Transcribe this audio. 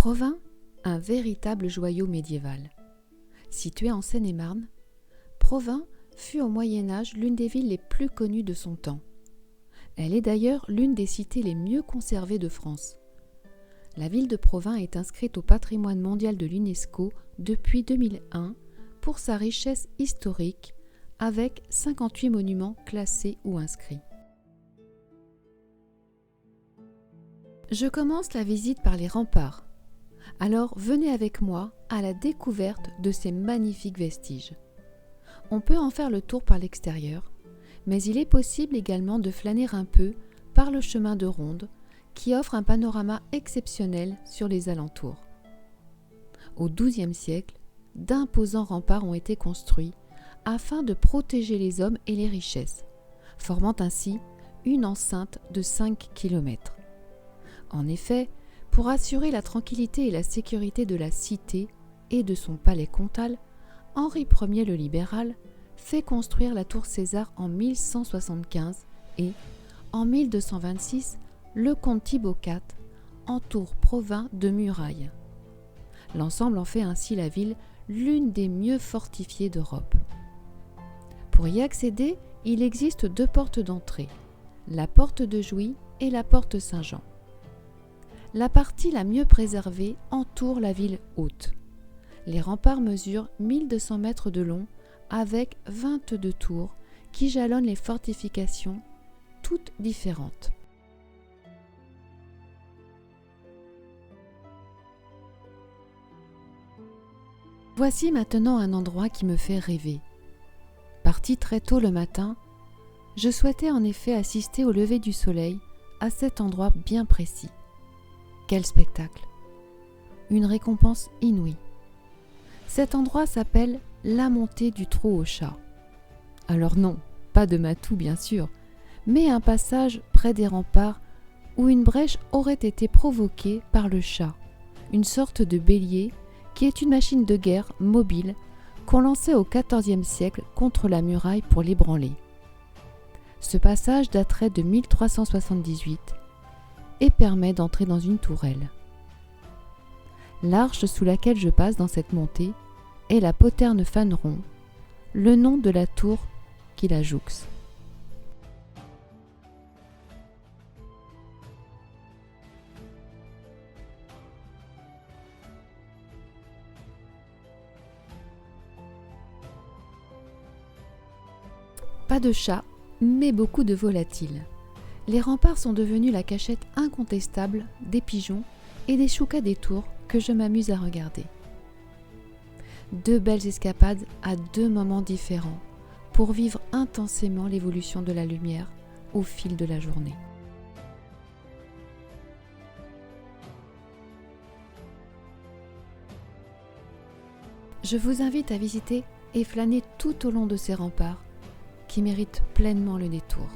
Provins, un véritable joyau médiéval. Située en Seine-et-Marne, Provins fut au Moyen-Âge l'une des villes les plus connues de son temps. Elle est d'ailleurs l'une des cités les mieux conservées de France. La ville de Provins est inscrite au patrimoine mondial de l'UNESCO depuis 2001 pour sa richesse historique, avec 58 monuments classés ou inscrits. Je commence la visite par les remparts. Alors venez avec moi à la découverte de ces magnifiques vestiges. On peut en faire le tour par l'extérieur, mais il est possible également de flâner un peu par le chemin de ronde qui offre un panorama exceptionnel sur les alentours. Au XIIe siècle, d'imposants remparts ont été construits afin de protéger les hommes et les richesses, formant ainsi une enceinte de 5 km. En effet, pour assurer la tranquillité et la sécurité de la cité et de son palais comtal, Henri Ier le Libéral fait construire la tour César en 1175 et, en 1226, le comte Thibaut IV entoure Provins de murailles. L'ensemble en fait ainsi la ville l'une des mieux fortifiées d'Europe. Pour y accéder, il existe 2 portes d'entrée, la porte de Jouy et la porte Saint-Jean. La partie la mieux préservée entoure la ville haute. Les remparts mesurent 1200 mètres de long avec 22 tours qui jalonnent les fortifications, toutes différentes. Voici maintenant un endroit qui me fait rêver. Parti très tôt le matin, je souhaitais en effet assister au lever du soleil à cet endroit bien précis. Quel spectacle! Une récompense inouïe. Cet endroit s'appelle la montée du trot au chat. Alors non, pas de matou bien sûr, mais un passage près des remparts où une brèche aurait été provoquée par le chat, une sorte de bélier qui est une machine de guerre mobile qu'on lançait au XIVe siècle contre la muraille pour l'ébranler. Ce passage daterait de 1378 et permet d'entrer dans une tourelle. L'arche sous laquelle je passe dans cette montée est la poterne Faneron, le nom de la tour qui la jouxte. Pas de chat, mais beaucoup de volatiles. Les remparts sont devenus la cachette incontestable des pigeons et des choucas des tours que je m'amuse à regarder. 2 belles escapades à 2 moments différents pour vivre intensément l'évolution de la lumière au fil de la journée. Je vous invite à visiter et flâner tout au long de ces remparts qui méritent pleinement le détour.